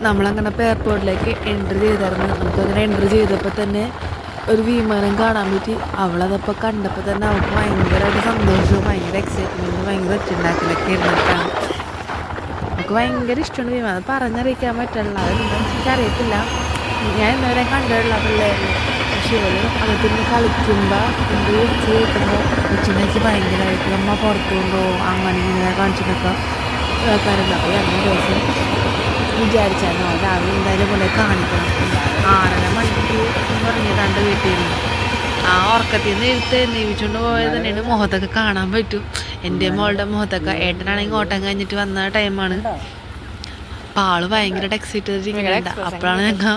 നമ്മളങ്ങനെ ഇപ്പോൾ എയർപോർട്ടിലേക്ക് എൻട്രി ചെയ്തായിരുന്നു. നമുക്കങ്ങനെ എൻട്രി ചെയ്തപ്പോൾ തന്നെ ഒരു വിമാനം കാണാൻ പറ്റി. അവളതപ്പോൾ കണ്ടപ്പോൾ തന്നെ അവൾക്ക് ഭയങ്കരമായിട്ട് സന്തോഷവും ഭയങ്കര എക്സൈറ്റ്മെൻറ്റും ഭയങ്കര ഒച്ചുണ്ടാക്കലൊക്കെ ഇരുന്നിട്ടാണ്. അവൾക്ക് ഭയങ്കര ഇഷ്ടമാണ് വിമാനം. അത് പറഞ്ഞറിയിക്കാൻ പറ്റില്ല. അതെന്താണെന്ന് എനിക്കറിയത്തില്ല. ഞാൻ ഇന്നവരെ കണ്ടിട്ടുള്ള പിള്ളേര്. പക്ഷെ ഇവള് അകത്തുനിന്ന് കളിക്കുമ്പോൾ എന്ത് വെച്ച് കേൾക്കുമ്പോൾ കൊച്ചിനേക്ക് ഭയങ്കരമായിട്ട് അമ്മ പുറത്തു കൊണ്ടുപോകും അങ്ങനെ ഇങ്ങനെ കാണിച്ചിട്ടൊക്കെ കേൾക്കാറുണ്ട്. അപ്പോൾ രണ്ട് ദിവസം വിചാരിച്ചായിരുന്നു രാവിലെ എന്തായാലും പോലെ കാണിക്കണം. 6:30 എന്ന് പറഞ്ഞിട്ടാണ്ട് വീട്ടിൽ നിന്ന് ആ ഉറക്കത്തിൽ നിന്ന് എഴുന്നേൽപ്പിച്ചുകൊണ്ട് പോയത് തന്നെയാണ്. മുഖത്തൊക്കെ കാണാൻ പറ്റും എൻ്റെ മോളുടെ മുഖത്തൊക്കെ. ഏട്ടനാണെങ്കിൽ ഓട്ടം കഴിഞ്ഞിട്ട് വന്ന ടൈമാണ്. അപ്പം ആള് ഭയങ്കരമായിട്ട് എക്സൈറ്റഡ് ഇരിക്കുന്നുണ്ട്. അപ്പോഴാണ് ഞങ്ങൾ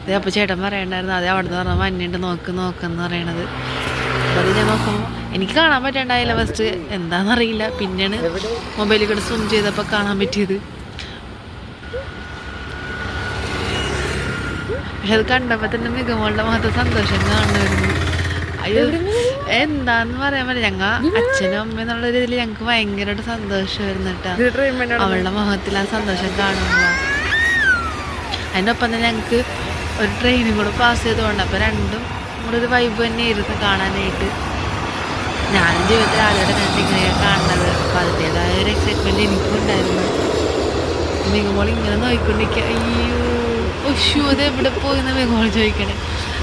അതെ അപ്പോൾ ചേട്ടൻ പറയണ്ടായിരുന്നു അതെ അവിടെ നിന്ന് പറഞ്ഞാൽ മഞ്ഞുണ്ട് നോക്കെന്ന് പറയണത്. അപ്പോൾ അത് ഞാൻ നോക്കുമ്പോൾ എനിക്ക് കാണാൻ പറ്റണ്ടായില്ല ഫസ്റ്റ്, എന്താണെന്നറിയില്ല. പിന്നെയാണ് മൊബൈലിൽ കൂടെ സൂം ചെയ്തപ്പോൾ കാണാൻ പറ്റിയത്. പക്ഷെ അത് കണ്ടപ്പോൾ തന്നെ മികമോളുടെ മുഖത്ത് സന്തോഷം കാണുമായിരുന്നു. അയ്യോ എന്താന്ന് പറയാൻ പറ്റില്ല. ഞങ്ങൾ അച്ഛനും അമ്മയും എന്നുള്ള രീതിയിൽ ഞങ്ങൾക്ക് ഭയങ്കരമായിട്ട് സന്തോഷമായിരുന്നു കേട്ടോ അവളുടെ മുഖത്തിൽ ആ സന്തോഷം കാണുമ്പോൾ. അതിൻ്റെ ഒപ്പം തന്നെ ഞങ്ങൾക്ക് ഒരു ട്രെയിനും കൂടെ പാസ് ചെയ്തുകൊണ്ട് അപ്പോൾ രണ്ടും കൂടെ ഒരു വൈബ് തന്നെയായിരുന്നു കാണാനായിട്ട്. ഞാനും ജീവിതത്തിൽ ആളുടെ കണ്ടിങ്ങനെയാണ് കാണുന്നത്. അപ്പോൾ അതിൻ്റേതായ ഒരു എക്സൈറ്റ്മെൻറ്റ് എനിക്കും ഉണ്ടായിരുന്നു. മികമോൾ ഇങ്ങനെ നോക്കിക്കൊണ്ടിരിക്കുക. അയ്യോ ഒഷു അത് എവിടെ പോയി എന്ന് മികമോൾ ചോദിക്കണേ.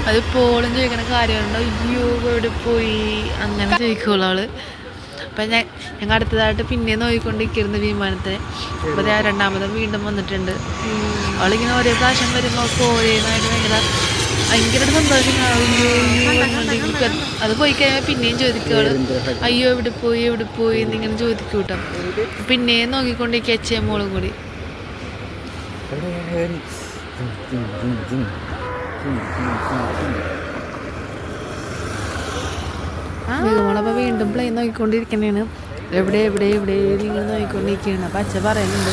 അത് ഇപ്പോഴും ചോദിക്കണ കാര്യമുണ്ടോ അയ്യോ എവിടെ പോയി അങ്ങനെ ചോദിക്കുള്ളൂ അവള്. അപ്പം ഞങ്ങൾ അടുത്തതായിട്ട് പിന്നെ നോക്കിക്കൊണ്ടിരിക്കുന്നു വിമാനത്തെ. അപ്പോൾ രണ്ടാമതും വീണ്ടും വന്നിട്ടുണ്ട്. അവളിങ്ങനെ ഓരോ പ്രാവശ്യം വരുമ്പോൾ ഓരോന്നായിട്ട് ഭയങ്കര സന്തോഷം. അത് പോയി കഴിയുമ്പോൾ പിന്നെയും ചോദിക്കും അവള് അയ്യോ എവിടെ പോയി എന്നിങ്ങനെ ചോദിക്കും കേട്ടോ. പിന്നെയും നോക്കിക്കൊണ്ടിരിക്കുക അച്ഛയും മോളും കൂടി. മികമോളപ്പോൾ വീണ്ടും പ്ലെയിൻ നോക്കിക്കൊണ്ടിരിക്കണേണ്. എവിടെ നിങ്ങൾ നോക്കിക്കൊണ്ടിരിക്കുകയാണ്. അപ്പം അച്ഛൻ പറയുന്നുണ്ട്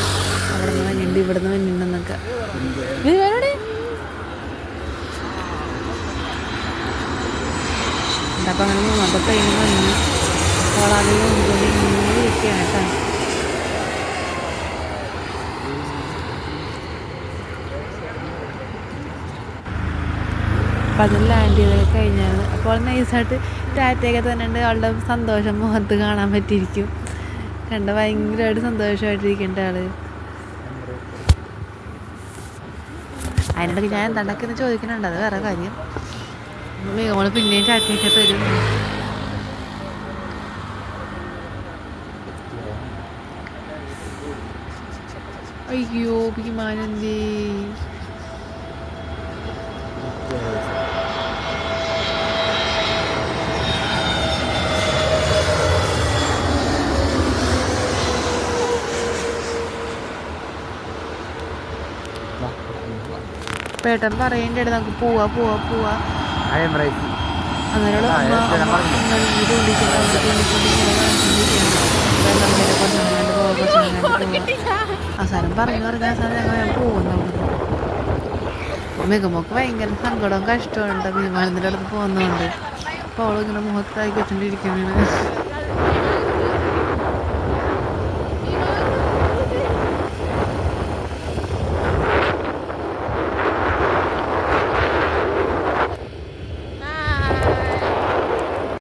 അവിടെ നിന്ന് വന്നിട്ടുണ്ട് ഇവിടെ നിന്ന് വന്നിട്ടുണ്ടെന്നൊക്കെ. അപ്പം അങ്ങനെ മൂന്നാമത്തെ പ്ലെയിൻ വന്നു. അപ്പോൾ അത് നോക്കിക്കൊണ്ട് ഇങ്ങനെ ഇരിക്കുകയാണ് കേട്ടോ. അപ്പം അതിൽ ലാൻഡ് ചെയ്തൊക്കെ കഴിഞ്ഞാണ്. അപ്പോൾ നൈസായിട്ട് ടാറ്റയൊക്കെ തന്നെ ഉണ്ട്. അവളുടെ സന്തോഷം മുഖത്ത് കാണാൻ പറ്റിയിരിക്കും. കണ്ട ഭയങ്കരമായിട്ട് സന്തോഷമായിട്ടിരിക്കേണ്ട ആള്. അതിനിടയ്ക്ക് ഞാൻ എന്താണ്ടൊക്കെ ചോദിക്കുന്നുണ്ട്, അത് വേറെ കാര്യം. മികമോള് പിന്നെയും ടാറ്റയൊക്കെ തരും. അയ്യോ വിമാനന്തേ പേട്ടൻ പറയേണ്ടത് നമുക്ക് പോവാ അങ്ങനെ അവസാനം പറഞ്ഞു അവസാനം ഞാൻ പോകുന്നു. മികമൊക്കെ ഭയങ്കര സങ്കടവും കഷ്ടമുണ്ട് വിമാനത്തിൻ്റെ അടുത്ത് പോകുന്നതുകൊണ്ട്. അപ്പോൾ അവളിങ്ങനെ മുഖത്തായി വെച്ചിട്ടിരിക്കുന്നതാണ്.